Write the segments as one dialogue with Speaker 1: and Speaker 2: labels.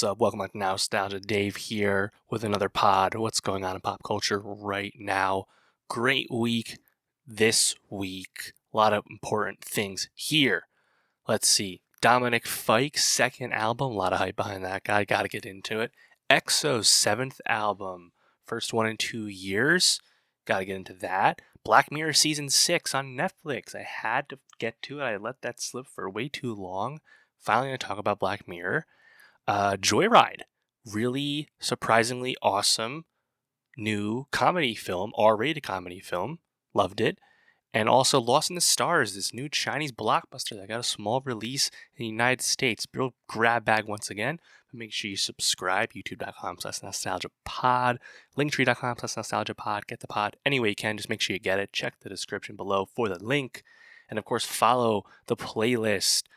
Speaker 1: What's up? Welcome back to Nostalgia. Dave here with another pod. What's going on in pop culture right now? Great week this week. A lot of important things here. Let's see. Dominic Fike's second album. A lot of hype behind that guy. Got to get into it. EXO's seventh album. First one in 2 years. Got to get into that. Black Mirror Season 6 on Netflix. I had to get to it. I let that slip for way too long. Finally going to talk about Black Mirror. Joyride, really surprisingly awesome new comedy film, R-rated comedy film. Loved it. And also Lost in the Stars, this new Chinese blockbuster that got a small release in the United States. Real grab bag once again. But make sure you subscribe, youtube.com/nostalgiapod, linktree.com/nostalgiapod. Get the pod any way you can. Just make sure you get it. Check the description below for the link. And of course, follow the playlist.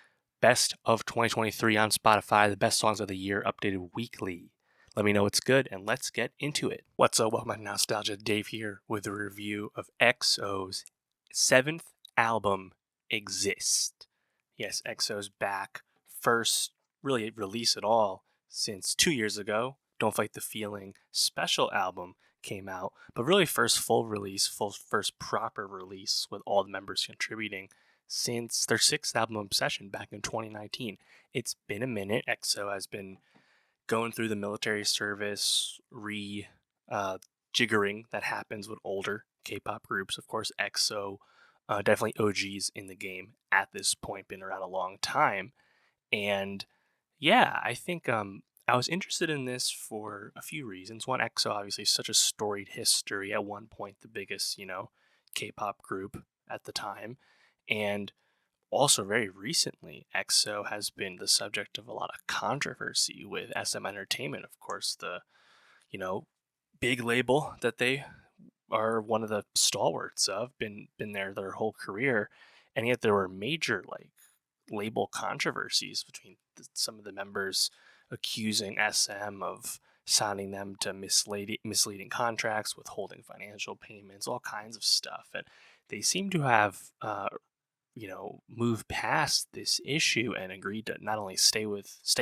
Speaker 1: Best of 2023 on Spotify, the best songs of the year updated weekly. Let me know what's good and let's get into it. What's up? Welcome to Nostalgia. Dave here with a review of EXO's seventh album, Exist. Yes, EXO's back. First really release at all since 2 years ago. Don't Fight the Feeling special album came out, but really first full release, first proper release with all the members contributing since their sixth album, Obsession, back in 2019. It's been a minute. EXO has been going through the military service jiggering that happens with older K-pop groups. Of course, EXO, definitely OGs in the game at this point, been around a long time. And yeah, I think I was interested in this for a few reasons. One, EXO obviously such a storied history. At one point, the biggest, K-pop group at the time. And also very recently, EXO has been the subject of a lot of controversy with SM Entertainment, of course, the, big label that they are one of the stalwarts of, been there their whole career. And yet there were major label controversies between some of the members accusing SM of signing them to misleading contracts, withholding financial payments, all kinds of stuff. And they seem to have move past this issue and agreed to not only stay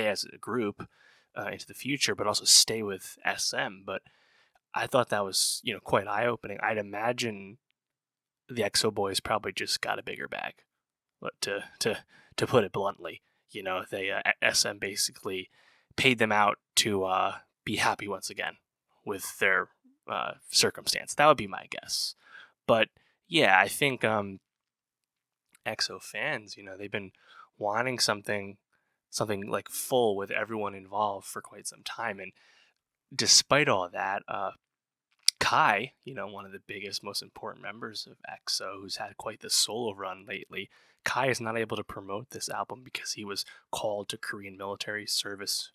Speaker 1: as a group into the future, but also stay with SM. But I thought that was, quite eye-opening. I'd imagine the EXO boys probably just got a bigger bag, but to put it bluntly. They SM basically paid them out to be happy once again with their circumstance. That would be my guess. But yeah, I think EXO fans, they've been wanting something like full with everyone involved for quite some time. And despite all that, Kai, one of the biggest, most important members of EXO, who's had quite the solo run lately, Kai is not able to promote this album because he was called to Korean military service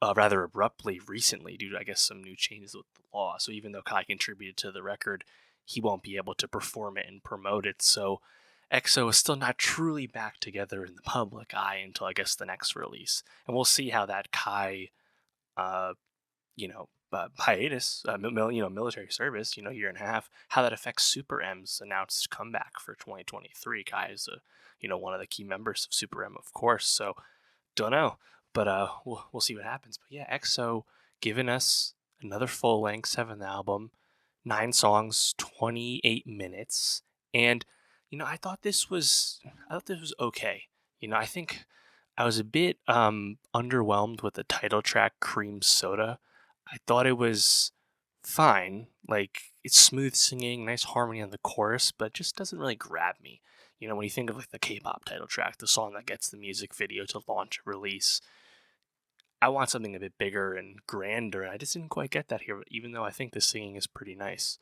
Speaker 1: rather abruptly recently due to, I guess, some new changes with the law. So even though Kai contributed to the record, he won't be able to perform it and promote it. So EXO is still not truly back together in the public eye until, I guess, the next release. And we'll see how that Kai, hiatus, military service, year and a half, how that affects Super M's announced comeback for 2023. Kai is, one of the key members of Super M, of course. So, don't know. But we'll see what happens. But yeah, EXO giving us another full-length 7th album, 9 songs, 28 minutes. And I thought this was okay. I think I was a bit underwhelmed with the title track Cream Soda. I thought it was fine. It's smooth singing, nice harmony on the chorus, but it just doesn't really grab me. When you think of the K-pop title track, the song that gets the music video to launch a release, I want something a bit bigger and grander. I just didn't quite get that here, even though I think the singing is pretty nice.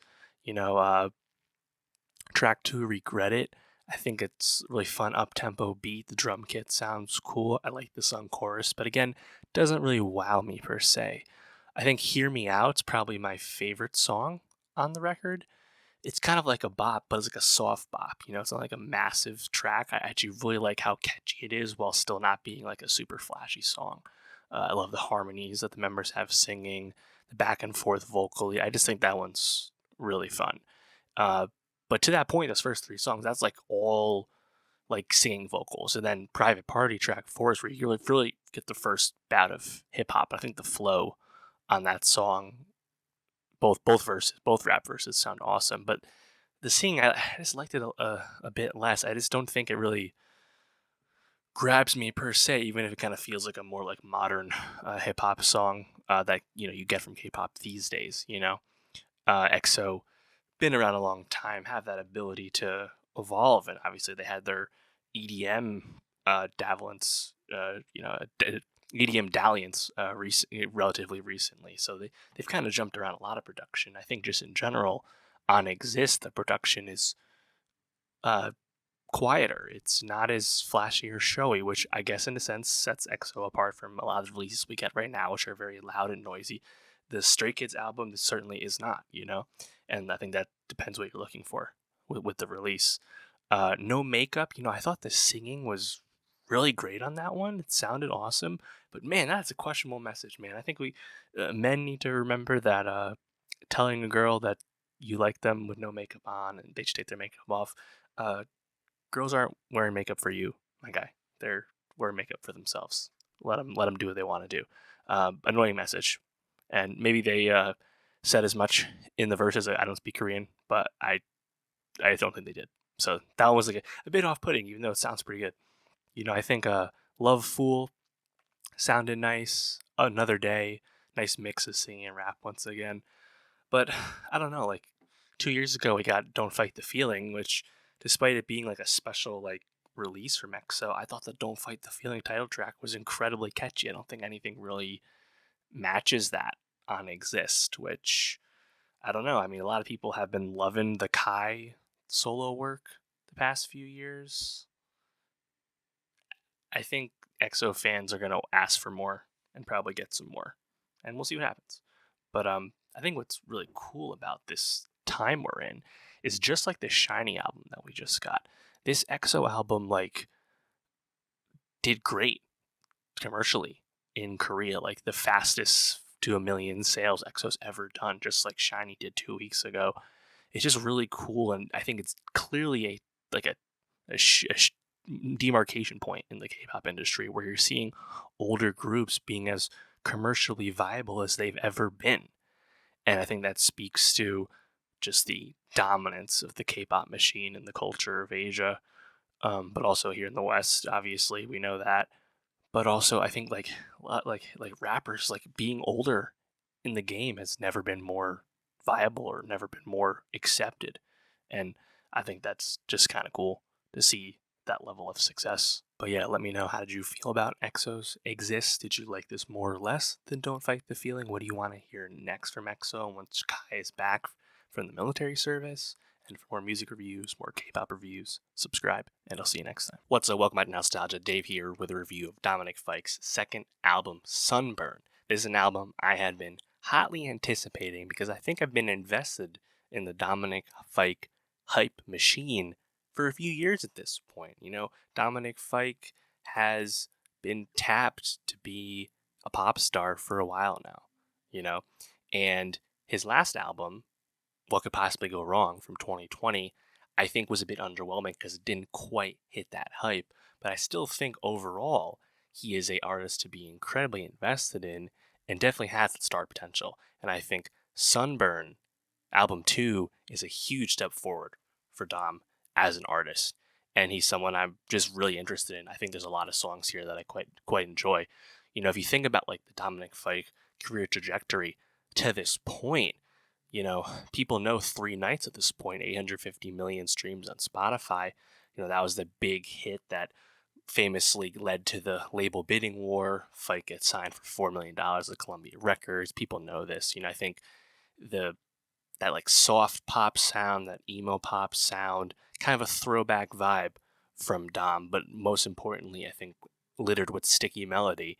Speaker 1: Track 2, Regret It. I think it's really fun up-tempo beat. The drum kit sounds cool. I like the sung chorus, but again, doesn't really wow me per se. I think Hear Me Out's probably my favorite song on the record. It's kind of like a bop, but it's like a soft bop. It's not like a massive track. I actually really like how catchy it is while still not being like a super flashy song. I love the harmonies that the members have singing, the back and forth vocally. I just think that one's really fun. But to that point, those first 3 songs, that's like all like singing vocals, and then Private Party track 4 is where you really get the first bout of hip hop. I think the flow on that song, both rap verses sound awesome, but the singing, I just liked it a bit less. I just don't think it really grabs me per se, even if it kind of feels like a more like modern hip hop song that you get from K-pop these days. EXO been around a long time, have that ability to evolve, and obviously they had their EDM dalliance, EDM dalliance relatively recently. So they've kind of jumped around a lot of production. I think just in general on Exist, the production is uh, quieter. It's not as flashy or showy, which I guess in a sense sets EXO apart from a lot of the releases we get right now, which are very loud and noisy. The Stray Kids album certainly is not. And I think that depends what you're looking for with the release. No Makeup, I thought the singing was really great on that one. It sounded awesome, but man, that's a questionable message, man. I think we men need to remember that telling a girl that you like them with no makeup on and they should take their makeup off. Uh, Girls aren't wearing makeup for you, my guy. They're wearing makeup for themselves. Let them do what they want to do. Annoying message, and maybe they said as much in the verses. I don't speak Korean, but I don't think they did. So that one was like a bit off-putting, even though it sounds pretty good. I think Love Fool sounded nice. Another Day, nice mix of singing and rap once again. But I don't know, like 2 years ago we got Don't Fight the Feeling, which despite it being like a special like release from EXO, I thought the Don't Fight the Feeling title track was incredibly catchy. I don't think anything really matches that on Exist, which I don't know. I mean, a lot of people have been loving the Kai solo work the past few years. I think EXO fans are going to ask for more and probably get some more, and we'll see what happens. But I think what's really cool about this time we're in is just like the Shiny album that we just got. This EXO album like did great commercially in Korea, like the fastest to 1 million sales EXO's ever done, just like Shiny did 2 weeks ago. It's just really cool, and I think it's clearly a demarcation point in the K-pop industry where you're seeing older groups being as commercially viable as they've ever been. And I think that speaks to just the dominance of the K-pop machine in the culture of Asia, but also here in the West. Obviously, we know that. But also, I think like rappers like being older in the game has never been more viable or never been more accepted, and I think that's just kind of cool to see that level of success. But yeah, let me know, how did you feel about EXO's Exist? Did you like this more or less than Don't Fight the Feeling? What do you want to hear next from EXO once Kai is back from the military service? And for more music reviews, more K-pop reviews, subscribe, and I'll see you next time. What's up? Welcome back to Nostalgia. Dave here with a review of Dominic Fike's second album, Sunburn. This is an album I had been hotly anticipating because I think I've been invested in the Dominic Fike hype machine for a few years at this point. Dominic Fike has been tapped to be a pop star for a while now, and his last album, What Could Possibly Go Wrong, from 2020, I think was a bit underwhelming because it didn't quite hit that hype. But I still think overall he is an artist to be incredibly invested in and definitely has the star potential. And I think Sunburn, album 2, is a huge step forward for Dom as an artist. And he's someone I'm just really interested in. I think there's a lot of songs here that I quite enjoy. If you think about like the Dominic Fike career trajectory to this point, people know 3 Nights at this point, 850 million streams on Spotify. That was the big hit that famously led to the label bidding war. Fike gets signed for $4 million to Columbia Records. People know this. I think that like soft pop sound, that emo pop sound, kind of a throwback vibe from Dom, but most importantly, I think littered with sticky melody,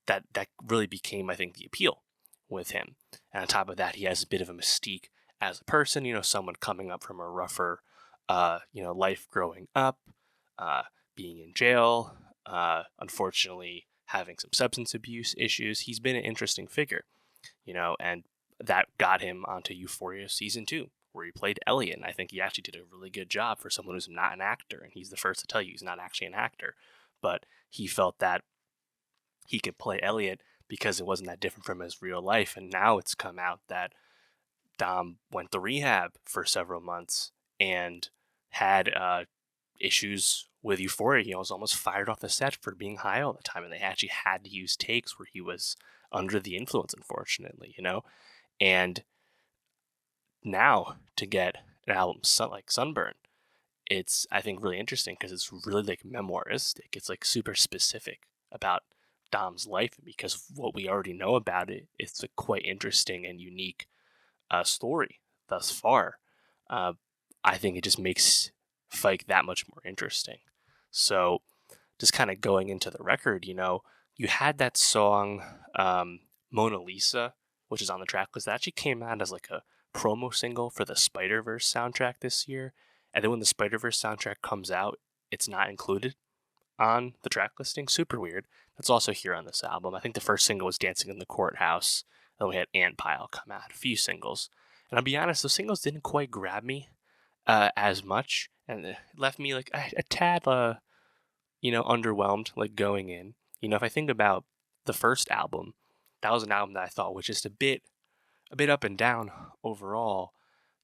Speaker 1: that really became, I think, the appeal with him. And on top of that, he has a bit of a mystique as a person, someone coming up from a rougher, life growing up, being in jail, unfortunately having some substance abuse issues. He's been an interesting figure, and that got him onto Euphoria season 2, where he played Elliot. And I think he actually did a really good job for someone who's not an actor. And he's the first to tell you he's not actually an actor. But he felt that he could play Elliot because it wasn't that different from his real life. And now it's come out that Dom went to rehab for several months and had issues with Euphoria. He was almost fired off the set for being high all the time, and they actually had to use takes where he was under the influence, unfortunately, And now to get an album like Sunburn, it's, I think, really interesting because it's really like memoiristic. It's like super specific about Dom's life, and because of what we already know about it, it's a quite interesting and unique story thus far. I think it just makes Fike that much more interesting. So just kind of going into the record, you had that song Mona Lisa, which is on the track list. That actually came out as like a promo single for the Spider-Verse soundtrack this year. And then when the Spider-Verse soundtrack comes out, it's not included on the track listing. Super weird. That's also here on this album. I think the first single was Dancing in the Courthouse. Then we had Ant Pile come out, a few singles. And I'll be honest, those singles didn't quite grab me as much. And it left me like a tad, underwhelmed, like going in. If I think about the first album, that was an album that I thought was just a bit up and down overall.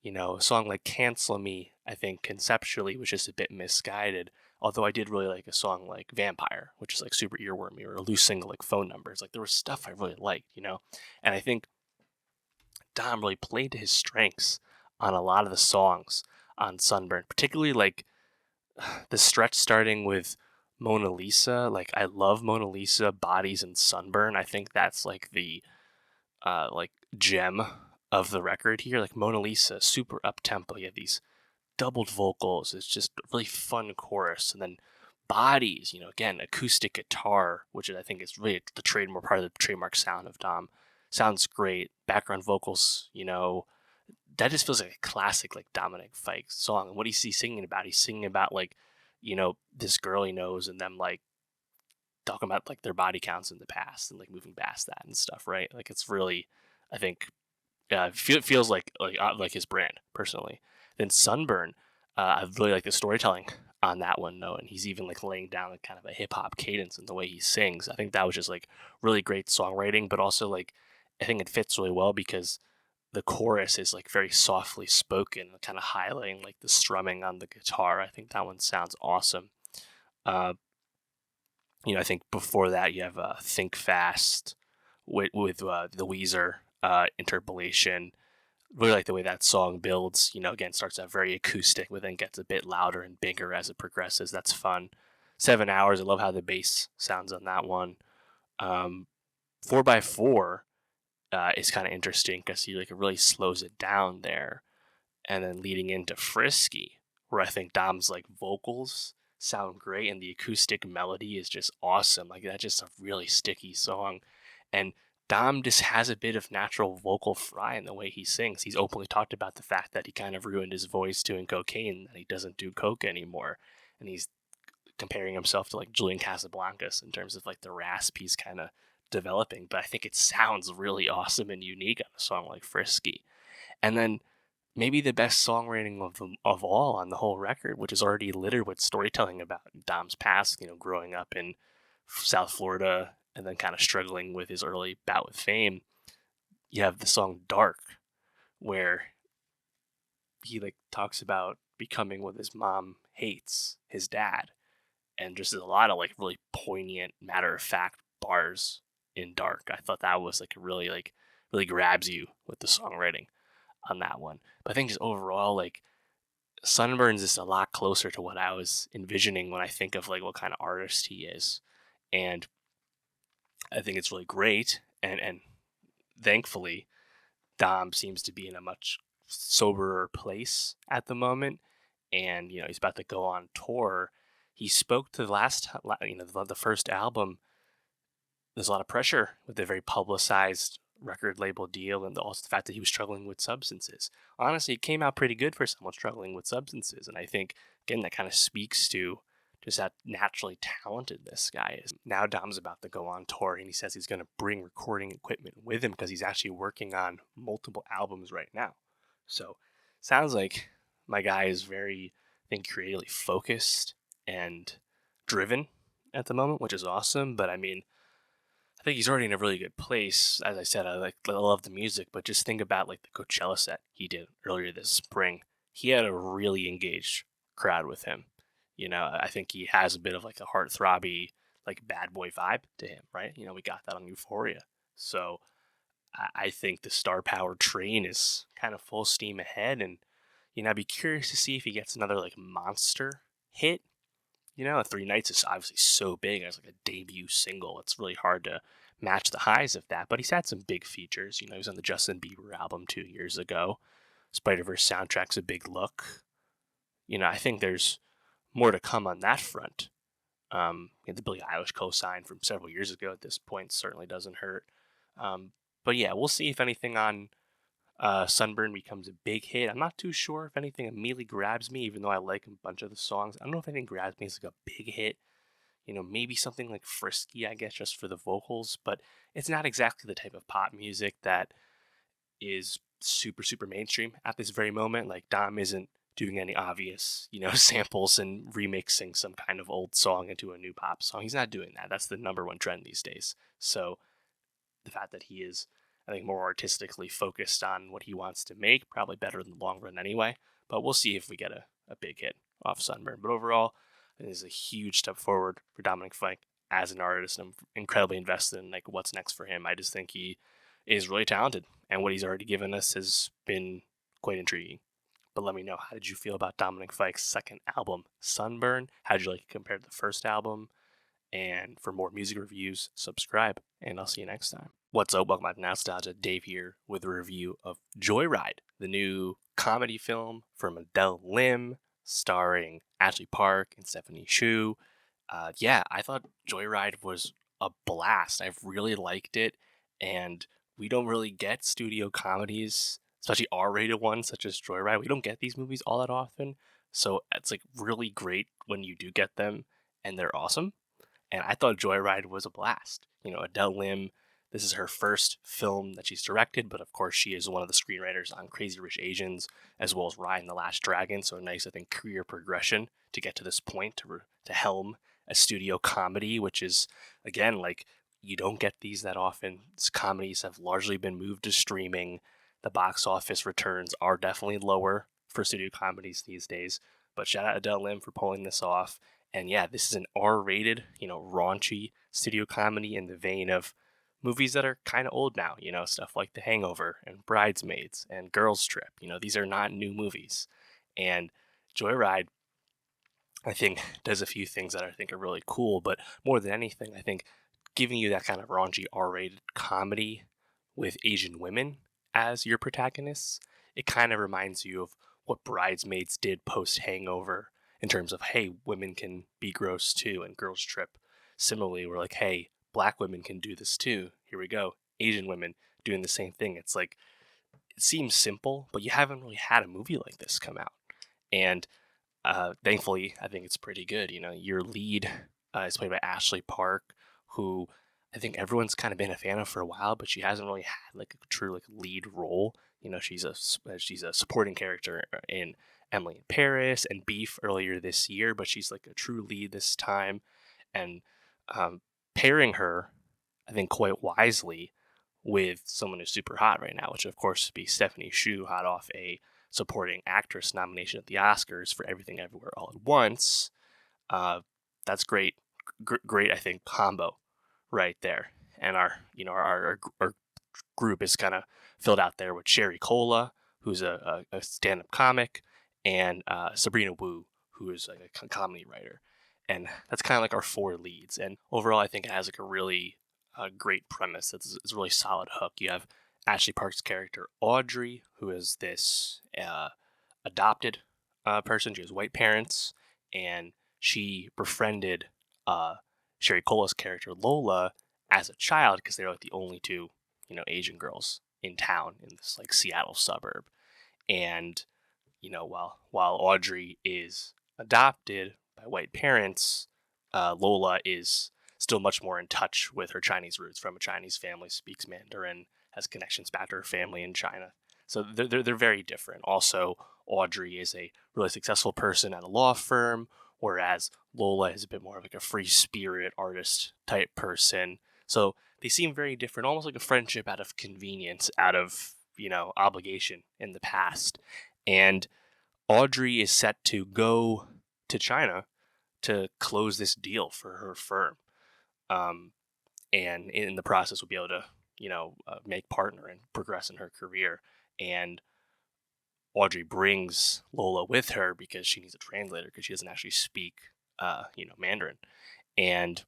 Speaker 1: A song like Cancel Me, I think conceptually was just a bit misguided. Although I did really like a song like Vampire, which is like super earwormy, or a loose single like Phone Numbers. Like there was stuff I really liked, And I think Dom really played to his strengths on a lot of the songs on Sunburn, particularly like the stretch starting with Mona Lisa. Like I love Mona Lisa, Bodies, and Sunburn. I think that's like the like gem of the record here. Like Mona Lisa, super up tempo. You have these doubled vocals. It's just a really fun chorus, and then Bodies. Again, acoustic guitar, which I think is really the part of the trademark sound of Dom. Sounds great. Background vocals. That just feels like a classic like Dominic Fike song. And what is he singing about? He's singing about like, this girl he knows and them like talking about like their body counts in the past and like moving past that and stuff, right? Like it's really, I think, feels like his brand personally. Then Sunburn, I really like the storytelling on that one though, and he's even like laying down like kind of a hip hop cadence in the way he sings. I think that was just like really great songwriting, but also like I think it fits really well because the chorus is like very softly spoken, kind of highlighting like the strumming on the guitar. I think that one sounds awesome. I think before that you have Think Fast with the Weezer interpolation. Really like the way that song builds. Again, starts out very acoustic, but then gets a bit louder and bigger as it progresses. That's fun. 7 Hours, I love how the bass sounds on that one. 4x4 is kind of interesting because he like really slows it down there, and then leading into Frisky, where I think Dom's like vocals sound great and the acoustic melody is just awesome. Like that's just a really sticky song, and Dom just has a bit of natural vocal fry in the way he sings. He's openly talked about the fact that he kind of ruined his voice doing cocaine, that he doesn't do coke anymore, and he's comparing himself to like Julian Casablancas in terms of like the rasp he's kind of developing. But I think it sounds really awesome and unique on a song like Frisky. And then maybe the best songwriting of all on the whole record, which is already littered with storytelling about Dom's past, growing up in South Florida and then kind of struggling with his early bout with fame. You have the song Dark, where he like talks about becoming what his mom hates, his dad. And just a lot of like really poignant, matter-of-fact bars in Dark. I thought that was like really grabs you with the songwriting on that one. But I think just overall, like Sunburns is a lot closer to what I was envisioning when I think of like what kind of artist he is. And I think it's really great. And thankfully, Dom seems to be in a much soberer place at the moment. And, he's about to go on tour. He spoke to the first album. There's a lot of pressure with a very publicized record label deal, and also the fact that he was struggling with substances. Honestly, it came out pretty good for someone struggling with substances, and I think, again, that kind of speaks to just how naturally talented this guy is. Now Dom's about to go on tour, and he says he's going to bring recording equipment with him because he's actually working on multiple albums right now. So Sounds like my guy is very, I think, creatively focused and driven at the moment, which is awesome. But I mean, I think he's already in a really good place. As I said, I love the music, but just think about like the Coachella set he did earlier this spring. He had a really engaged crowd with him. I think he has a bit of like a heartthrobby, like bad boy vibe to him, right? We got that on Euphoria. So I think the star power train is kind of full steam ahead, and I'd be curious to see if he gets another like monster hit. Three Nights is obviously so big as like a debut single. It's really hard to match the highs of that. But he's had some big features. He was on the Justin Bieber album 2 years ago. Spider-Verse soundtrack's a big look. I think there's more to come on that front. The Billie Eilish co-sign from several years ago at this point certainly doesn't hurt. But yeah, we'll see if anything on Sunburn becomes a big hit. I'm not too sure if anything immediately grabs me, even though I like a bunch of the songs. I don't know if anything grabs me as like a big hit. Maybe something like Frisky, I guess, just for the vocals, but it's not exactly the type of pop music that is super, super mainstream at this very moment. Like Dom isn't doing any obvious, samples and remixing some kind of old song into a new pop song. He's not doing that. That's the number one trend these days. So the fact that he is, I think, more artistically focused on what he wants to make, probably better in the long run anyway. But we'll see if we get a big hit off Sunburn. But overall, it is a huge step forward for Dominic Fike as an artist. I'm incredibly invested in like what's next for him. I just think he is really talented, and what he's already given us has been quite intriguing. But let me know, how did you feel about Dominic Fike's second album, Sunburn? How did you like it compared to the first album? And for more music reviews, subscribe, and I'll see you next time. What's up? Welcome back to Nostalgia. Dave here with a review of Joyride, the new comedy film from Adele Lim, starring Ashley Park and Stephanie Hsu. I thought Joyride was a blast. I've really liked it, and we don't really get studio comedies, especially R-rated ones such as Joyride. We don't get these movies all that often, so it's like really great when you do get them, and they're awesome. And I thought Joyride was a blast. Adele Lim, this is her first film that she's directed, but of course she is one of the screenwriters on Crazy Rich Asians, as well as Raya and the Last Dragon. So a nice, I think, career progression to get to this point, to helm a studio comedy, which is, again, like, you don't get these that often. These comedies have largely been moved to streaming. The box office returns are definitely lower for studio comedies these days. But shout out Adele Lim for pulling this off. And yeah, this is an R-rated, raunchy studio comedy in the vein of movies that are kind of old now, stuff like The Hangover and Bridesmaids and Girls Trip. These are not new movies. And Joyride, I think, does a few things that I think are really cool, but more than anything, I think giving you that kind of raunchy R-rated comedy with Asian women as your protagonists, it kind of reminds you of what Bridesmaids did post-Hangover, in terms of, hey, women can be gross too, and Girls Trip. Similarly, we're like, hey, black women can do this too. Here we go. Asian women doing the same thing. It's like, it seems simple, but you haven't really had a movie like this come out. And thankfully, I think it's pretty good. Your lead is played by Ashley Park, who I think everyone's kind of been a fan of for a while, but she hasn't really had like a true like lead role. She's a supporting character in Emily in Paris and Beef earlier this year, but she's like a true lead this time. And pairing her, I think, quite wisely with someone who's super hot right now, which of course would be Stephanie Hsu, hot off a supporting actress nomination at the Oscars for Everything Everywhere All at Once. That's great, great, I think, combo right there. And our group is kind of filled out there with Sherry Cola, who's a stand-up comic, and Sabrina Wu, who is like a comedy writer. And that's kind of like our four leads. And overall, I think it has like a really great premise. It's a really solid hook. You have Ashley Park's character, Audrey, who is this adopted person. She has white parents, and she befriended Sherry Cola's character, Lola, as a child because they're like the only two, Asian girls in town in this like Seattle suburb. And while Audrey is adopted by white parents, Lola is still much more in touch with her Chinese roots, from a Chinese family, speaks Mandarin, has connections back to her family in China. So they're very different. Also, Audrey is a really successful person at a law firm, whereas Lola is a bit more of like a free spirit artist type person. So they seem very different, almost like a friendship out of convenience, out of, obligation in the past. And Audrey is set to go to China to close this deal for her firm. Um, and in the process, will be able to, make partner and progress in her career. And Audrey brings Lola with her because she needs a translator because she doesn't actually speak, Mandarin. And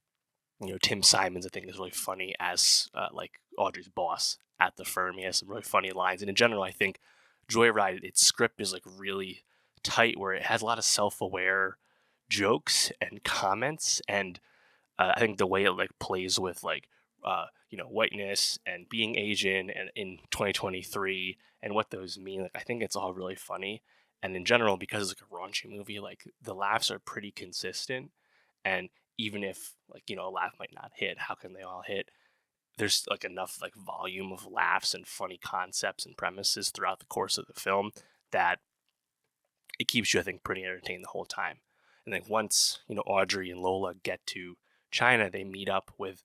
Speaker 1: Tim Simons, I think, is really funny as like Audrey's boss at the firm. He has some really funny lines, and in general, I think Joyride, its script is like really tight, where it has a lot of self-aware jokes and comments, and I think the way it like plays with like whiteness and being Asian and in 2023 and what those mean. Like, I think it's all really funny, and in general, because it's like a raunchy movie, like the laughs are pretty consistent, and even if like a laugh might not hit, how can they all hit? There's like enough like volume of laughs and funny concepts and premises throughout the course of the film that it keeps you, I think, pretty entertained the whole time. And then once Audrey and Lola get to China, they meet up with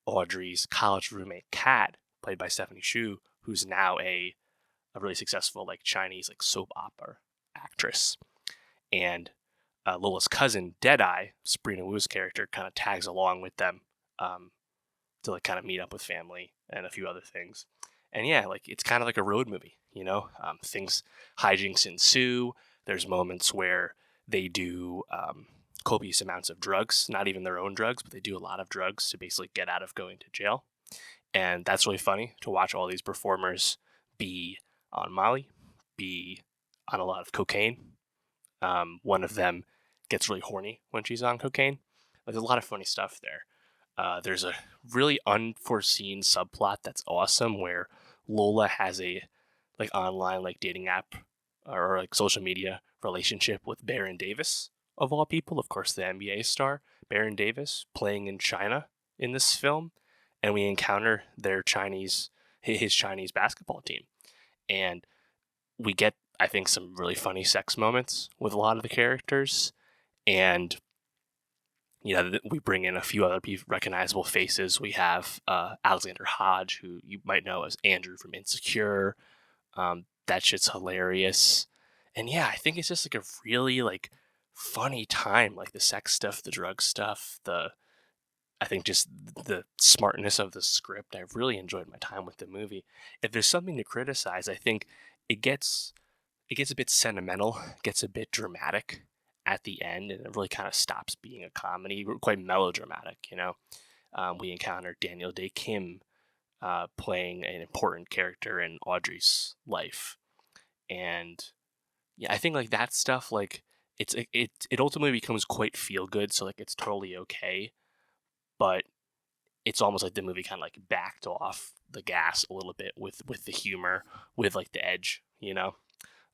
Speaker 1: Audrey's college roommate Kat, played by Stephanie Hsu, who's now a really successful like Chinese like soap opera actress. And Lola's cousin Deadeye, Sabrina Wu's character, kind of tags along with them to like kind of meet up with family and a few other things. And yeah, like it's kind of like a road movie, things, hijinks ensue. There's moments where they do copious amounts of drugs, not even their own drugs, but they do a lot of drugs to basically get out of going to jail. And that's really funny to watch all these performers be on Molly, be on a lot of cocaine. One of them gets really horny when she's on cocaine. Like, there's a lot of funny stuff there. There's a really unforeseen subplot that's awesome where Lola has a like online like dating app or like social media relationship with Baron Davis, of all people, of course, the NBA star Baron Davis, playing in China in this film, and we encounter his Chinese basketball team, and we get, I think, some really funny sex moments with a lot of the characters, and we bring in a few other recognizable faces. We have Alexander Hodge, who you might know as Andrew from Insecure. That shit's hilarious. And yeah, I think it's just like a really like funny time, like the sex stuff, the drug stuff, I think just the smartness of the script. I really enjoyed my time with the movie. If there's something to criticize, I think it gets a bit sentimental, gets a bit dramatic at the end, and it really kind of stops being a comedy. We're quite melodramatic, We encounter Daniel Day Kim playing an important character in Audrey's life, and yeah, I think like that stuff, like it ultimately becomes quite feel good, so like it's totally okay, but it's almost like the movie kind of like backed off the gas a little bit with the humor, with like the edge,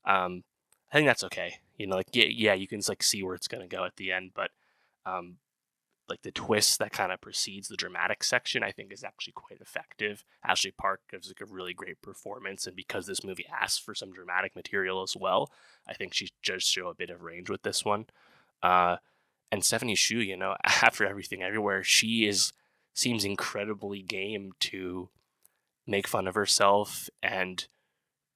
Speaker 1: I think that's okay. Like yeah, you can like see where it's gonna go at the end, but like the twist that kind of precedes the dramatic section, I think is actually quite effective. Ashley Park gives like a really great performance, and because this movie asks for some dramatic material as well, I think she does show a bit of range with this one. And Stephanie Hsu, after Everything Everywhere, seems incredibly game to make fun of herself and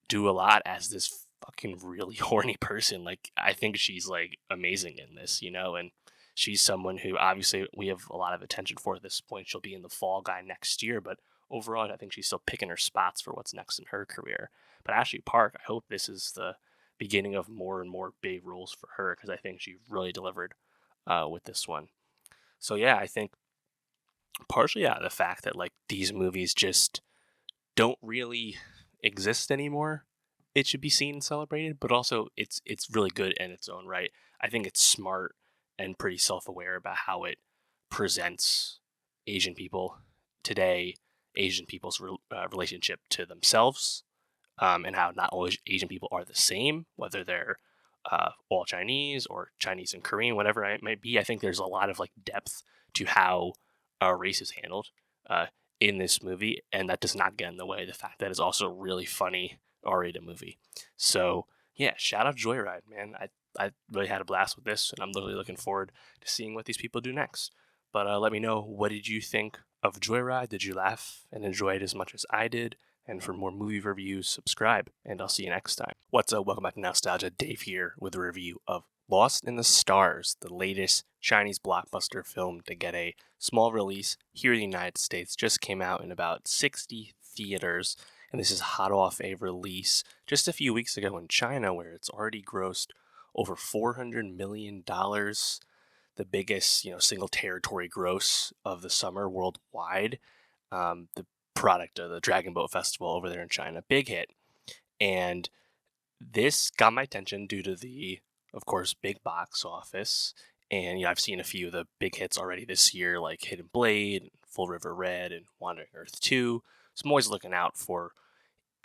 Speaker 1: do a lot as this fucking really horny person. Like, I think she's like amazing in this, and she's someone who obviously we have a lot of attention for at this point. She'll be in the Fall Guy next year, but overall, I think she's still picking her spots for what's next in her career. But Ashley Park, I hope this is the beginning of more and more big roles for her, because I think she really delivered with this one. So yeah, I think partially out of the fact that like these movies just don't really exist anymore, it should be seen and celebrated, but also it's really good in its own right. I think it's smart and pretty self-aware about how it presents Asian people today, Asian people's relationship to themselves, and how not all Asian people are the same, whether they're all Chinese or Chinese and Korean, whatever it might be. I think there's a lot of like depth to how race is handled in this movie, and that does not get in the way of the fact that it's also really funny, R-rated movie. So yeah, shout out Joyride, man. I really had a blast with this, and I'm literally looking forward to seeing what these people do next. But let me know, what did you think of Joyride? Did you laugh and enjoy it as much as I did? And for more movie reviews, subscribe, and I'll see you next time. What's up? Welcome back to Nostalgia. Dave here with a review of Lost in the Stars, the latest Chinese blockbuster film to get a small release here in the United States. Just came out in about 60 theaters, and this is hot off a release just a few weeks ago in China, where it's already grossed over $400 million, the biggest single territory gross of the summer worldwide. The product of the Dragon Boat Festival over there in China, big hit, and this got my attention due to the, of course, big box office. And I've seen a few of the big hits already this year, like Hidden Blade, Full River Red, and Wandering Earth 2. So I'm always looking out for,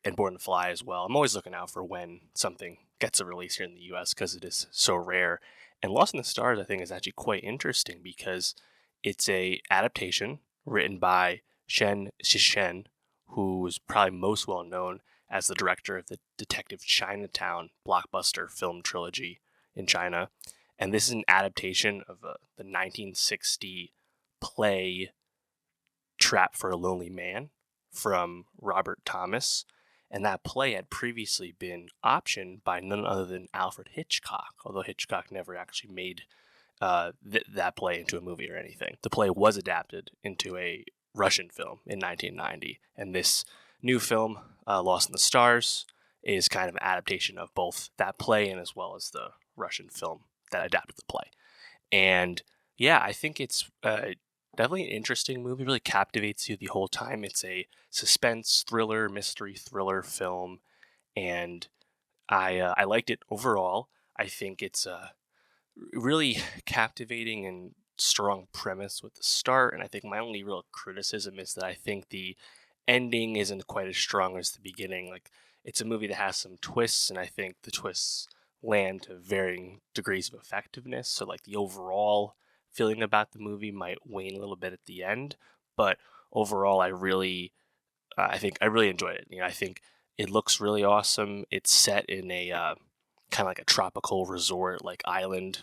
Speaker 1: and Born to Fly as well. I'm always looking out for when something gets a release here in the US because it is so rare. And Lost in the Stars, I think, is actually quite interesting because it's a adaptation written by Shen Zhishen, who is probably most well known as the director of the Detective Chinatown blockbuster film trilogy in China. And this is an adaptation of the 1960 play Trap for a Lonely Man from Robert Thomas. And that play had previously been optioned by none other than Alfred Hitchcock, although Hitchcock never actually made that play into a movie or anything. The play was adapted into a Russian film in 1990, and this new film, Lost in the Stars, is kind of an adaptation of both that play and as well as the Russian film that adapted the play. And yeah, I think it's definitely an interesting movie. Really captivates you the whole time. It's a suspense thriller, mystery thriller film, and I liked it overall. I think it's a really captivating and strong premise with the start, and I think my only real criticism is that I think the ending isn't quite as strong as the beginning. Like, it's a movie that has some twists, and I think the twists land to varying degrees of effectiveness. So like the overall feeling about the movie might wane a little bit at the end, but overall I think I really enjoyed it. I think it looks really awesome. It's set in a kind of like a tropical resort, like island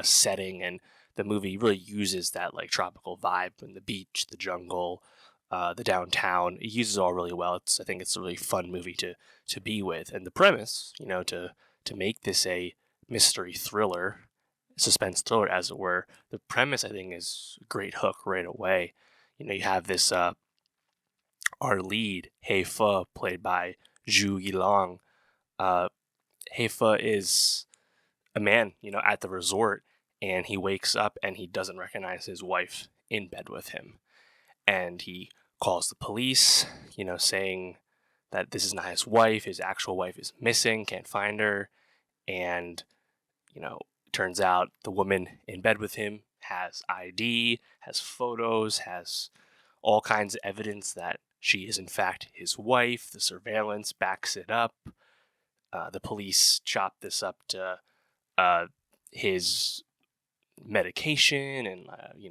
Speaker 1: setting, and the movie really uses that like tropical vibe and the beach, the jungle, the downtown. It uses it all really well. I think it's a really fun movie to be with, and the premise, to make this a mystery thriller, suspense thriller, as it were. The premise, I think, is a great hook right away. You have this our lead, He Fe, played by Zhu Yilong. He Fe is a man, at the resort, and he wakes up and he doesn't recognize his wife in bed with him. And he calls the police, saying that this is not his wife. His actual wife is missing, can't find her. And, turns out the woman in bed with him has ID, has photos, has all kinds of evidence that she is in fact his wife. The surveillance backs it up. The police chop this up to his medication and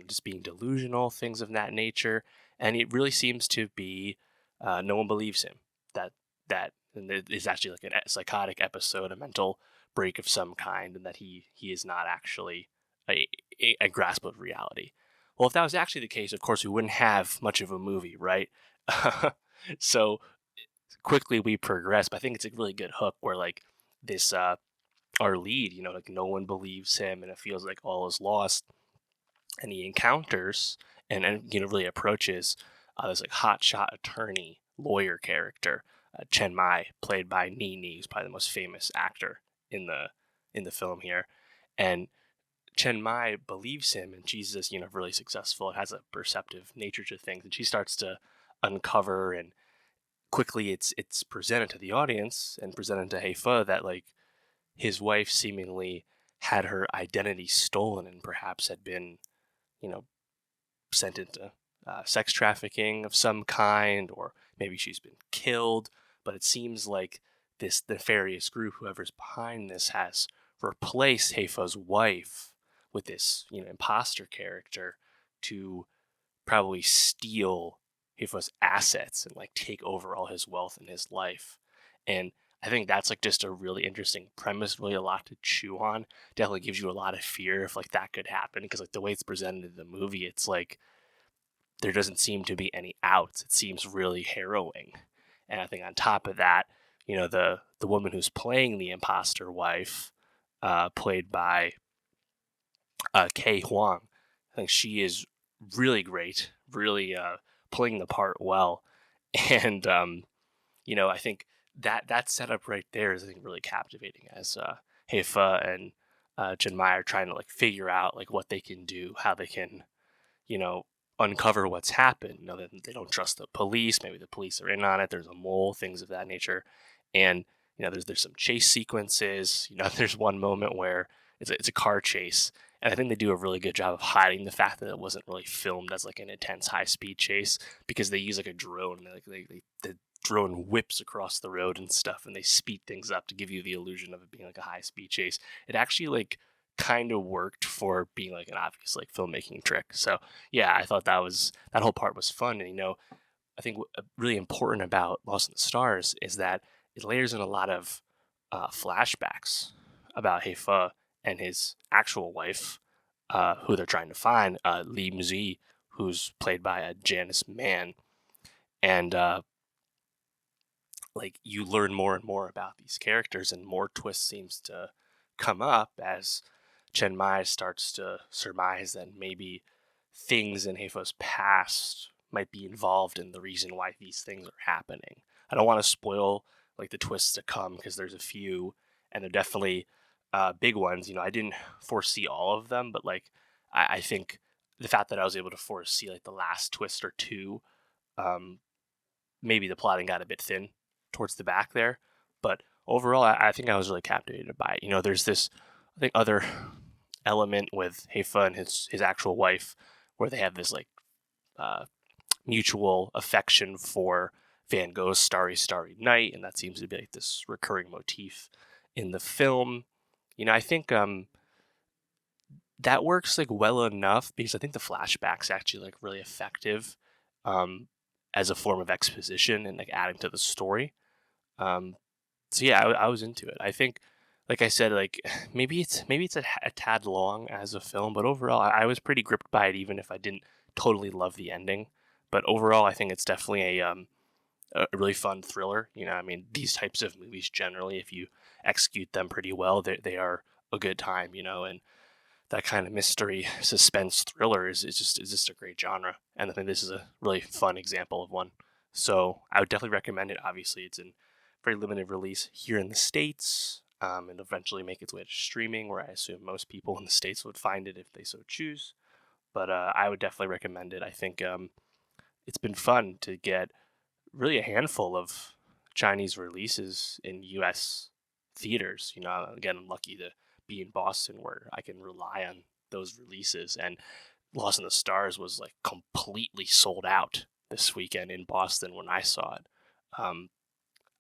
Speaker 1: just being delusional, things of that nature. And it really seems to be no one believes him that and it is actually like a psychotic episode, a mental break of some kind, and that he is not actually a grasp of reality. Well, if that was actually the case, of course we wouldn't have much of a movie, right? So quickly we progress, but I think it's a really good hook where like this our lead, like no one believes him and it feels like all is lost, and he encounters and really approaches this like hotshot attorney lawyer character, Chen Mai, played by Nini, who's probably the most famous actor in the film here. And Chen Mai believes him, and she's this really successful, has a perceptive nature to things, and she starts to uncover, and quickly it's presented to the audience and presented to He Fe that like his wife seemingly had her identity stolen and perhaps had been, sent into sex trafficking of some kind, or maybe she's been killed. But it seems like this nefarious group, whoever's behind this, has replaced He Fe's wife with this, imposter character to probably steal He Fe's assets and like take over all his wealth in his life. And I think that's like just a really interesting premise, really a lot to chew on. Definitely gives you a lot of fear if like that could happen because like the way it's presented in the movie, it's like there doesn't seem to be any outs. It seems really harrowing. And I think on top of that, the woman who's playing the imposter wife, played by Kei Huang, I think she is really great, really playing the part well. And I think that setup right there is I think really captivating as Heifa and Jen Mai are trying to like figure out like what they can do, how they can you know, uncover what's happened. That they don't trust the police. Maybe the police are in on it. There's a mole, things of that nature, and there's some chase sequences. There's one moment where it's a car chase, and I think they do a really good job of hiding the fact that it wasn't really filmed as like an intense high speed chase because they use like a drone and the drone whips across the road and stuff, and they speed things up to give you the illusion of it being like a high speed chase. It actually like kind of worked for being like an obvious like filmmaking trick. So yeah, I thought that whole part was fun. And I think really important about Lost in the Stars is that it layers in a lot of flashbacks about Heifa and his actual wife, who they're trying to find, Lee Zi, who's played by Janice Mann, and like you learn more and more about these characters, and more twist seems to come up as Chen Mai starts to surmise that maybe things in Heifa's past might be involved in the reason why these things are happening. I don't want to spoil like the twists to come because there's a few, and they're definitely big ones. I didn't foresee all of them, but like I think the fact that I was able to foresee like the last twist or two, um, maybe the plotting got a bit thin towards the back there, but overall, I think I was really captivated by it. There's this, I think, other element with Heifa and his actual wife, where they have this like uh, mutual affection for Van Gogh's Starry Starry Night, and that seems to be like this recurring motif in the film. I think that works like well enough because I think the flashbacks actually like really effective um, as a form of exposition and like adding to the story. Um, so yeah, I was into it. I think, like I said, like maybe it's a tad long as a film, but overall, I was pretty gripped by it, even if I didn't totally love the ending. But overall, I think it's definitely a really fun thriller. I mean, these types of movies generally, if you execute them pretty well, they are a good time. And that kind of mystery suspense thriller is just a great genre, and I think this is a really fun example of one. So I would definitely recommend it. Obviously, it's in very limited release here in the States, and eventually make its way to streaming, where I assume most people in the States would find it if they so choose. But I would definitely recommend it. I think it's been fun to get really a handful of Chinese releases in U.S. theaters. Again, I'm lucky to be in Boston where I can rely on those releases. And Lost in the Stars was like completely sold out this weekend in Boston when I saw it.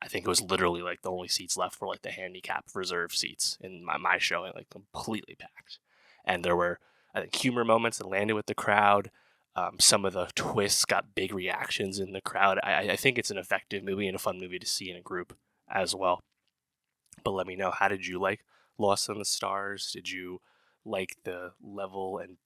Speaker 1: I think it was literally like the only seats left were like the handicap reserve seats in my showing, like completely packed. And there were, I think, humor moments that landed with the crowd. Some of the twists got big reactions in the crowd. I think it's an effective movie and a fun movie to see in a group as well. But let me know, how did you like Lost in the Stars? Did you like the level and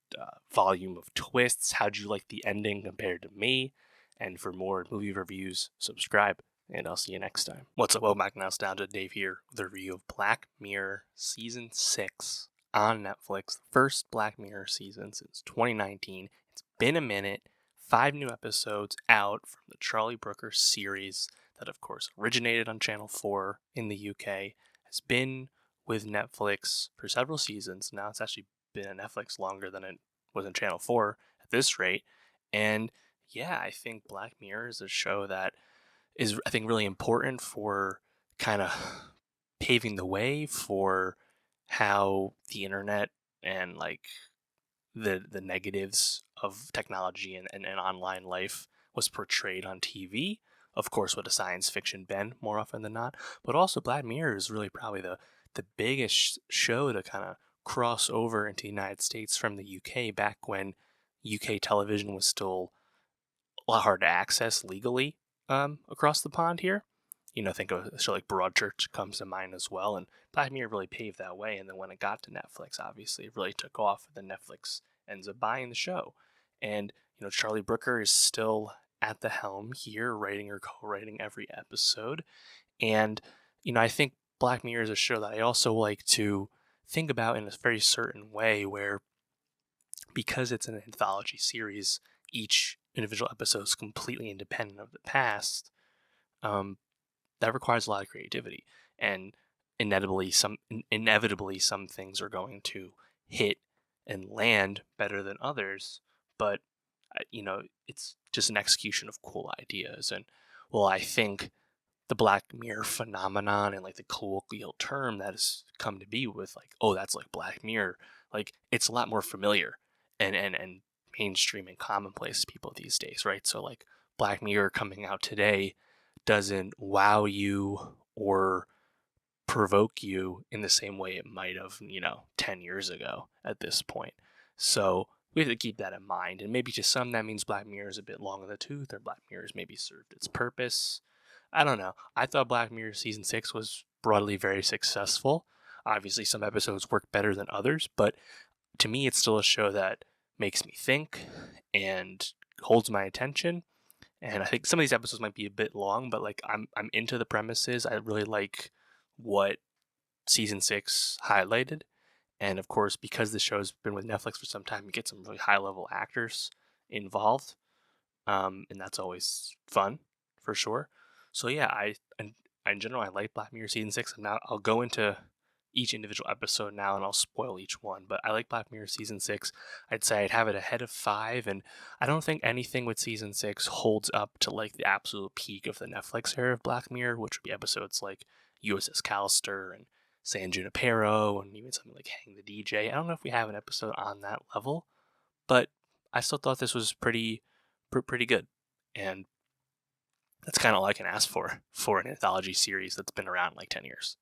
Speaker 1: volume of twists? How did you like the ending compared to me? And for more movie reviews, subscribe, and I'll see you next time. What's up, welcome back. Now it's down to Dave here with a review of Black Mirror Season 6 on Netflix. The first Black Mirror season since 2019. It's been a minute. 5 new episodes out from the Charlie Brooker series that, of course, originated on Channel 4 in the UK, has been with Netflix for several seasons. Now it's actually been on Netflix longer than it was on Channel 4 at this rate. And yeah, I think Black Mirror is a show that is, I think, really important for kind of paving the way for how the internet and like the negatives of technology and online life was portrayed on TV. Of course, with a science fiction bent more often than not, but also Black Mirror is really probably the biggest show to kind of cross over into the United States from the UK back when UK television was still a lot hard to access legally across the pond here. Think of a show like Broadchurch comes to mind as well. And Black Mirror really paved that way. And then when it got to Netflix, obviously it really took off. And then Netflix ends up buying the show. And, Charlie Brooker is still at the helm here, writing or co-writing every episode. And, I think Black Mirror is a show that I also like to think about in a very certain way where, because it's an anthology series, each individual episode is completely independent of the past. That requires a lot of creativity, and inevitably some things are going to hit and land better than others. But it's just an execution of cool ideas. And I think the Black Mirror phenomenon and like the colloquial term that has come to be with like, oh, that's like Black Mirror, like it's a lot more familiar and mainstream and commonplace to people these days, right? So like Black Mirror coming out today doesn't wow you or provoke you in the same way it might have, 10 years ago at this point. So we have to keep that in mind. And maybe to some that means Black Mirror is a bit long in the tooth, or Black Mirror's maybe served its purpose. I don't know. I thought Black Mirror season 6 was broadly very successful. Obviously some episodes work better than others, but to me it's still a show that makes me think and holds my attention. And I think some of these episodes might be a bit long, but like I'm into the premises. I really like what season 6 highlighted. And of course, because the show's been with Netflix for some time, you get some really high level actors involved. And that's always fun for sure. So yeah, in general I like Black Mirror season 6. And now I'll go into each individual episode now and I'll spoil each one. But I like Black Mirror season 6. I'd say I'd have it ahead of 5, and I don't think anything with season 6 holds up to like the absolute peak of the Netflix era of Black Mirror, which would be episodes like USS Callister and San Junipero and even something like Hang the DJ. I don't know if we have an episode on that level, but I still thought this was pretty good. And that's kind of all I can ask for an anthology series that's been around like 10 years,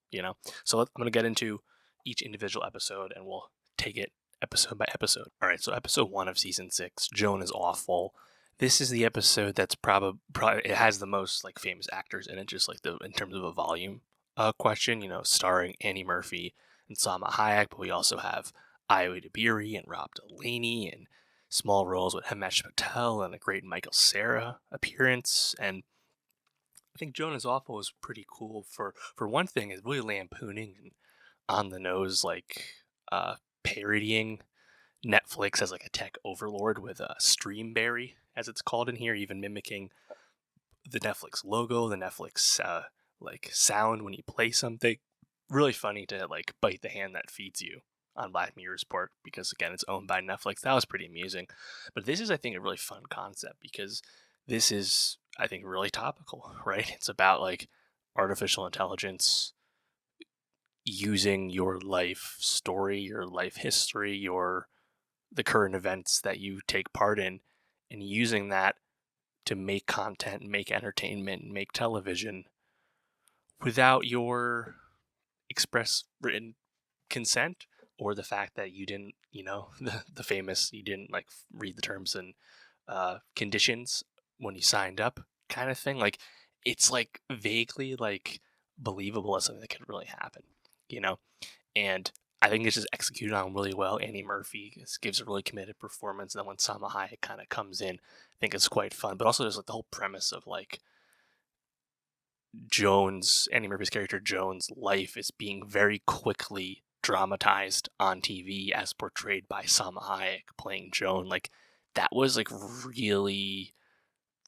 Speaker 1: So I'm going to get into each individual episode and we'll take it episode by episode. All right, so episode 1 of season 6, Joan is Awful. This is the episode that's probably it has the most like famous actors in it, just like in terms of a volume question, starring Annie Murphy and Salma Hayek, but we also have Ayo Edebiri and Rob Delaney and small roles with Himesh Patel and a great Michael Cera appearance. And I think Joan is Awful is pretty cool for one thing, is really lampooning and on the nose, like parodying Netflix as like a tech overlord with Streamberry, as it's called in here, even mimicking the Netflix logo, the Netflix like sound when you play something. Really funny to like bite the hand that feeds you on Black Mirror's part, because again it's owned by Netflix. That was pretty amusing. But this is, I think, a really fun concept because this is, I think, really topical, right? It's about like artificial intelligence using your life story, your life history, the current events that you take part in, and using that to make content, make entertainment, make television without your express written consent, or the fact that you didn't, the famous, you didn't like read the terms and conditions when you signed up kind of thing. Like it's like vaguely like believable as something that could really happen, and I think it's just executed on really well. Annie Murphy gives a really committed performance, and then when Salma Hayek kind of comes in, I think it's quite fun. But also there's like the whole premise of like Annie Murphy's character Joan's life is being very quickly dramatized on TV as portrayed by Salma Hayek playing Joan. Like that was like really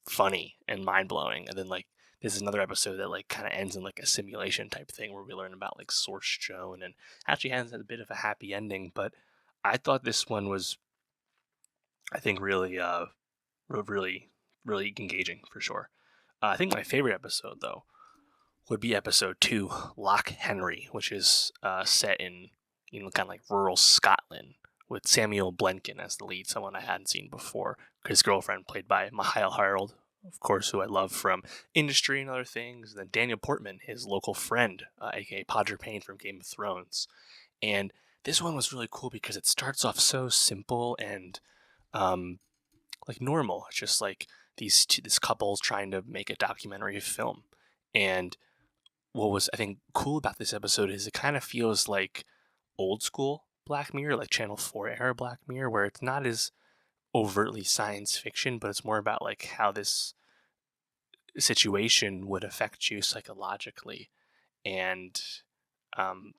Speaker 1: funny and mind-blowing. And then like this is another episode that like kind of ends in like a simulation type thing where we learn about like Source Joan, and actually has a bit of a happy ending. But I thought this one was, I think, really really engaging for sure. I think my favorite episode though would be episode 2, Loch Henry, which is set in kind of like rural Scotland, with Samuel Blenkin as the lead, someone I hadn't seen before. His girlfriend played by Mihail Harold, of course, who I love from Industry and other things. And then Daniel Portman, his local friend, aka Podger Payne from Game of Thrones. And this one was really cool because it starts off so simple and like normal. It's just like this couple's trying to make a documentary film, and what was I think cool about this episode is it kind of feels like old school Black Mirror, like Channel 4 era Black Mirror, where it's not as overtly science fiction, but it's more about like how this situation would affect you psychologically. And um,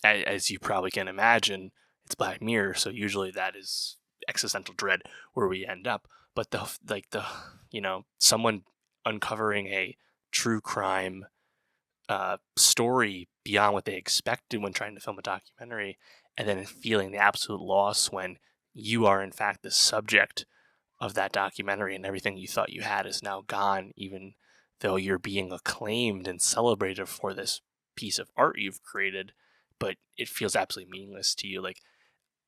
Speaker 1: as you probably can imagine, it's Black Mirror, so usually that is existential dread where we end up. But someone uncovering a true crime story beyond what they expected when trying to film a documentary, and then feeling the absolute loss when you are in fact the subject of that documentary and everything you thought you had is now gone, even though you're being acclaimed and celebrated for this piece of art you've created, but it feels absolutely meaningless to you. Like,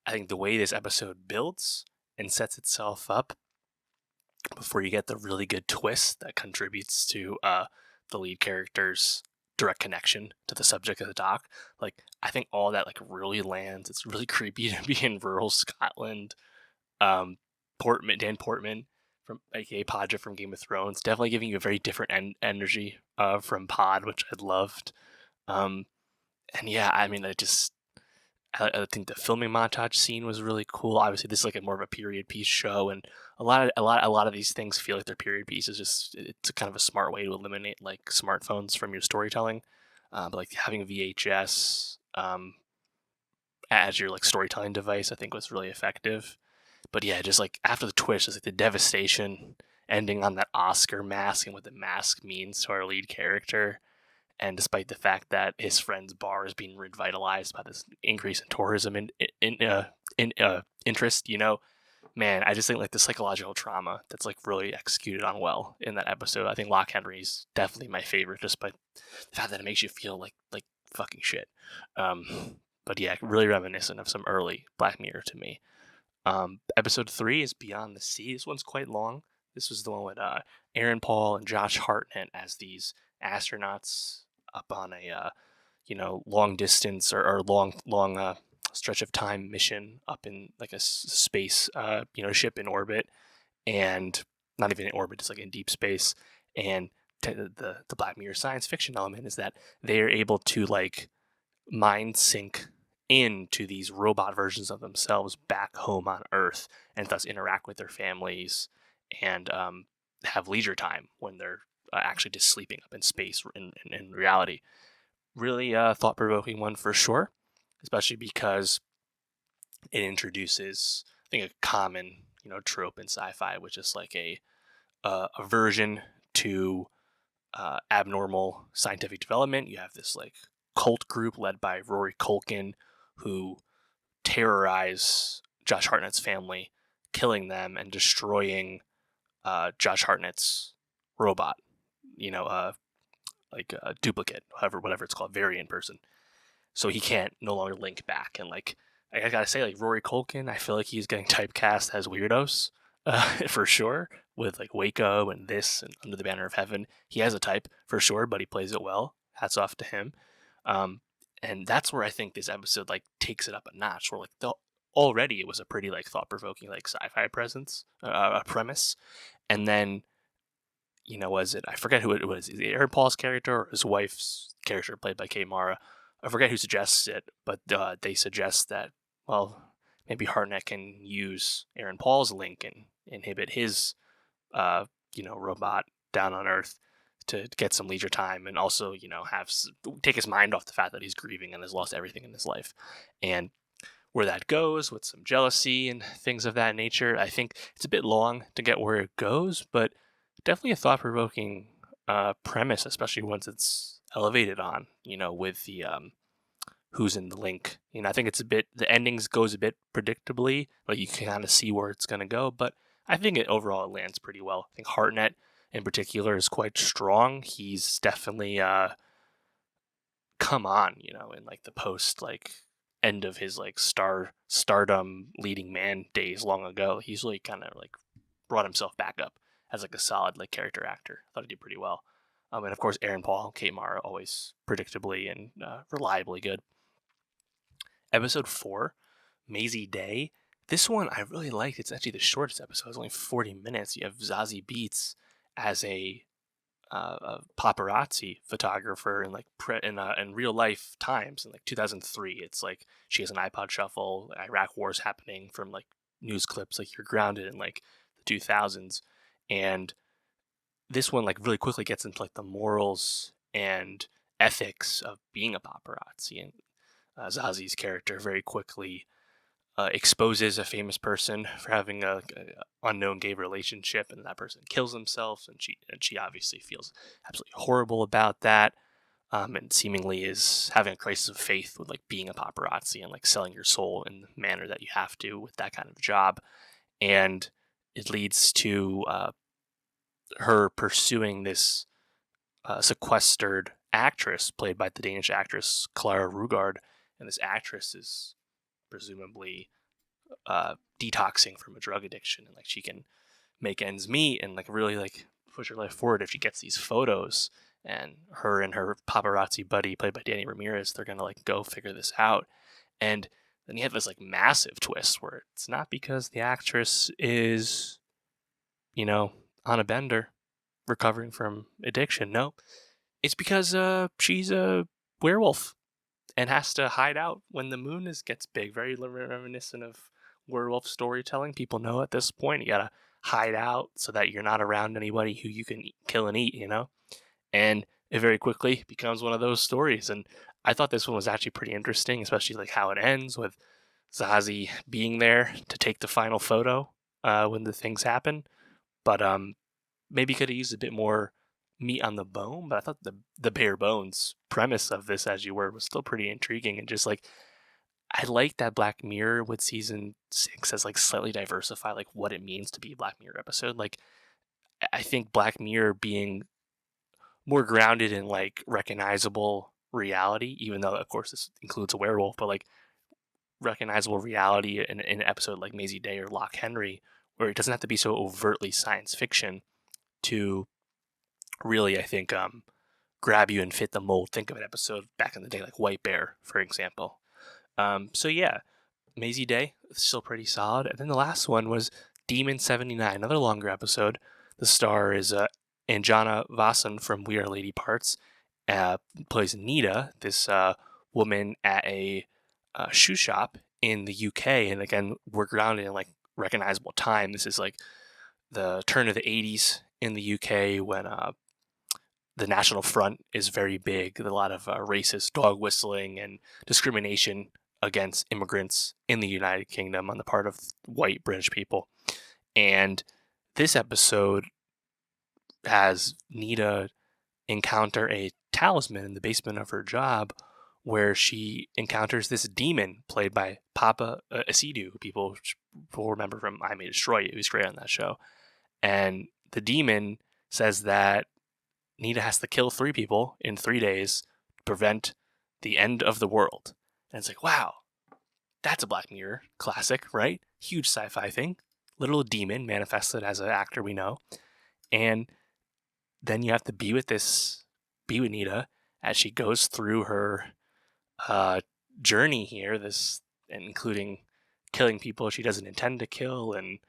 Speaker 1: I think the way this episode builds and sets itself up before you get the really good twist that contributes to the lead character's direct connection to the subject of the doc. Like, I think all that like really lands. It's really creepy to be in rural Scotland. Dan Portman from aka Podrick from Game of Thrones, definitely giving you a very different energy from Pod, which I loved. And yeah, I mean, I think the filming montage scene was really cool. Obviously, this is like a more of a period piece show, and a lot of these things feel like they're period pieces. It's a kind of a smart way to eliminate like smartphones from your storytelling. But like having VHS as your like storytelling device, I think was really effective. But yeah, just like after the twist, just like the devastation ending on that Oscar mask and what the mask means to our lead character. And despite the fact that his friend's bar is being revitalized by this increase in tourism interest, man, I just think like the psychological trauma that's like really executed on well in that episode. I think Lock Henry's definitely my favorite, just by the fact that it makes you feel like fucking shit. But yeah, really reminiscent of some early Black Mirror to me. Episode 3 is Beyond the Sea. This one's quite long. This was the one with Aaron Paul and Josh Hartnett as these astronauts up on a long distance or long stretch of time mission up in like a space ship in orbit, and not even in orbit, it's like in deep space. And the Black Mirror science fiction element is that they are able to like mind sync into these robot versions of themselves back home on Earth, and thus interact with their families and have leisure time when they're actually just sleeping up in space in reality. Really thought-provoking one for sure, especially because it introduces, I think, a common trope in sci-fi, which is like a aversion to abnormal scientific development. You have this like cult group led by Rory Culkin who terrorize Josh Hartnett's family, killing them and destroying Josh Hartnett's robot, like a duplicate, whatever it's called, variant person. So he can't no longer link back. And like, I gotta say, like Rory Culkin, I feel like he's getting typecast as weirdos for sure. With like Waco and this and Under the Banner of Heaven, he has a type for sure, but he plays it well. Hats off to him. And that's where I think this episode like takes it up a notch. Where like already it was a pretty like thought provoking like sci-fi premise, and then was it? I forget who it was. Is it Aaron Paul's character or his wife's character played by Kay Mara? I forget who suggests it, but they suggest that, well, maybe Hartnett can use Aaron Paul's link and inhibit his, robot down on Earth to get some leisure time, and also, take his mind off the fact that he's grieving and has lost everything in his life. And where that goes with some jealousy and things of that nature, I think it's a bit long to get where it goes, but definitely a thought-provoking premise, especially once it's elevated on, with the who's in the link. I think the endings goes a bit predictably, like you can kind of see where it's going to go, but I think overall it lands pretty well. I think Hartnett in particular is quite strong. He's definitely come on, in like the post like end of his like stardom leading man days long ago. He's really kind of like brought himself back up as like a solid like character actor. I thought he did pretty well. And of course Aaron Paul, Kate Mara, always predictably and reliably good. Episode 4, Maisie Day. This one I really liked. It's actually the shortest episode. It's only 40 minutes. You have Zazie Beetz as a a paparazzi photographer in like in real life times in like 2003. It's like she has an iPod shuffle, Iraq war's happening from like news clips, like you're grounded in like the 2000s, and this one like really quickly gets into like the morals and ethics of being a paparazzi, and Zazi's character very quickly exposes a famous person for having a unknown gay relationship, and that person kills himself, and she obviously feels absolutely horrible about that, and seemingly is having a crisis of faith with like being a paparazzi and like selling your soul in the manner that you have to with that kind of job, and it leads to her pursuing this sequestered actress played by the Danish actress Clara Rugard, and this actress is presumably detoxing from a drug addiction, and like she can make ends meet and like really like push her life forward if she gets these photos, and her paparazzi buddy played by Danny Ramirez, they're gonna like go figure this out. And then you have this like massive twist where it's not because the actress is, you know, on a bender recovering from addiction. No, it's because she's a werewolf and has to hide out when the moon gets big. Very reminiscent of werewolf storytelling. People know at this point you gotta hide out so that you're not around anybody who you can kill and eat, you know? And it very quickly becomes one of those stories. And I thought this one was actually pretty interesting, especially like how it ends with Zazie being there to take the final photo when the things happen. But maybe could have used a bit more meat on the bone, but I thought the bare bones premise of this, as you were, was still pretty intriguing, and just like I like that Black Mirror with season 6 has like slightly diversified like what it means to be a Black Mirror episode. Like I think Black Mirror being more grounded in like recognizable reality, even though of course this includes a werewolf, but like recognizable reality in an episode like Maisie Day or Lock Henry, where it doesn't have to be so overtly science fiction to really, I think, grab you and fit the mold. Think of an episode back in the day like White Bear, for example. So yeah, Maisie Day, still pretty solid. And then the last one was Demon 79, another longer episode. The star is Anjana Vasan from We Are Lady Parts, plays Nita, this woman at a shoe shop in the UK. And again, we're grounded in like recognizable time. This is like the turn of the 80s in the UK when the National Front is very big. A lot of racist dog whistling and discrimination against immigrants in the United Kingdom on the part of white British people. And this episode has Nita encounter a talisman in the basement of her job where she encounters this demon played by Papa Asidu, who people will remember from I May Destroy You. He was great on that show. And the demon says that Nita has to kill 3 people in 3 days to prevent the end of the world. And it's like, wow, that's a Black Mirror classic, right? Huge sci-fi thing. Little demon manifested as an actor we know. And then you have to be with Nita as she goes through her journey here, and including killing people she doesn't intend to kill, and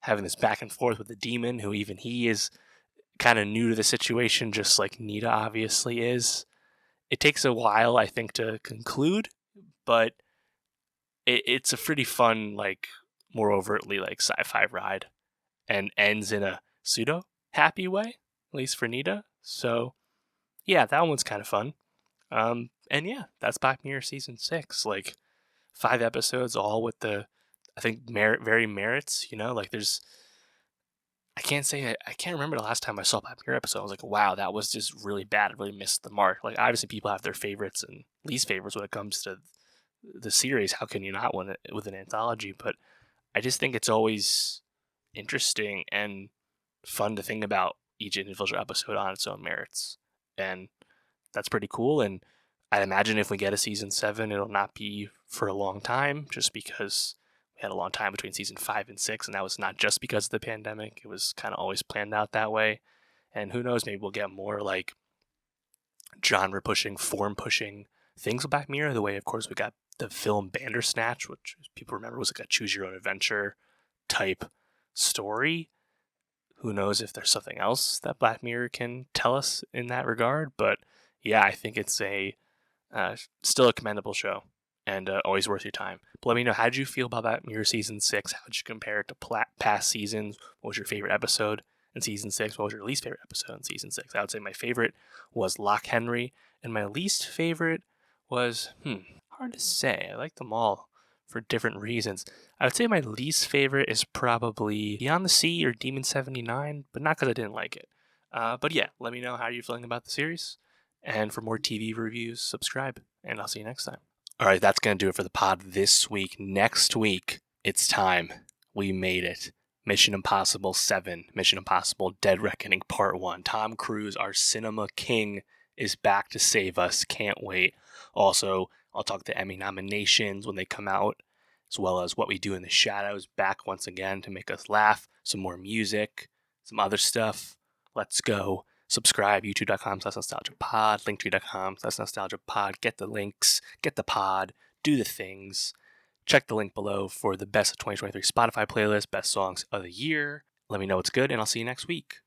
Speaker 1: having this back and forth with the demon, who even he is kind of new to the situation, just like Nita obviously is. It takes a while, I think, to conclude, but it's a pretty fun, like, more overtly like sci-fi ride, and ends in a pseudo happy way, at least for Nita. So yeah, that one's kind of fun. And yeah, that's Black Mirror season 6. Like 5 episodes, all with the, I think, very merits. You know, like I can't remember the last time I saw a Black Mirror episode. I was like, wow, that was just really bad. I really missed the mark. Like obviously, people have their favorites and least favorites when it comes to the series. How can you not win it with an anthology? But I just think it's always interesting and fun to think about each individual episode on its own merits, and that's pretty cool. And I'd imagine if we get a season 7, it'll not be for a long time, just because we had a long time between season 5 and 6, and that was not just because of the pandemic. It was kind of always planned out that way. And who knows, maybe we'll get more like genre pushing, form pushing things with Black Mirror. The way, of course, we got the film Bandersnatch, which people remember was like a choose your own adventure type story. Who knows if there's something else that Black Mirror can tell us in that regard? But yeah, I think it's still a commendable show and always worth your time. But let me know, how did you feel about that Mirror season 6? How did you compare it to past seasons? What was your favorite episode in season 6? What was your least favorite episode in season 6? I would say my favorite was Lock Henry, and my least favorite was hard to say. I like them all for different reasons. I would say my least favorite is probably Beyond the Sea or Demon 79, but not because I didn't like it. But yeah, let me know how you're feeling about the series. And for more TV reviews, subscribe, and I'll see you next time. All right, that's going to do it for the pod this week. Next week, it's time. We made it. Mission Impossible 7, Mission Impossible Dead Reckoning Part 1. Tom Cruise, our cinema king, is back to save us. Can't wait. Also, I'll talk the Emmy nominations when they come out, as well as What We Do in the Shadows, back once again to make us laugh. Some more music, some other stuff. Let's go. Subscribe, youtube.com/nostalgiapod, linktree.com/nostalgiapod. Get the links, get the pod, do the things. Check the link below for the best of 2023 Spotify playlist, best songs of the year. Let me know what's good, and I'll see you next week.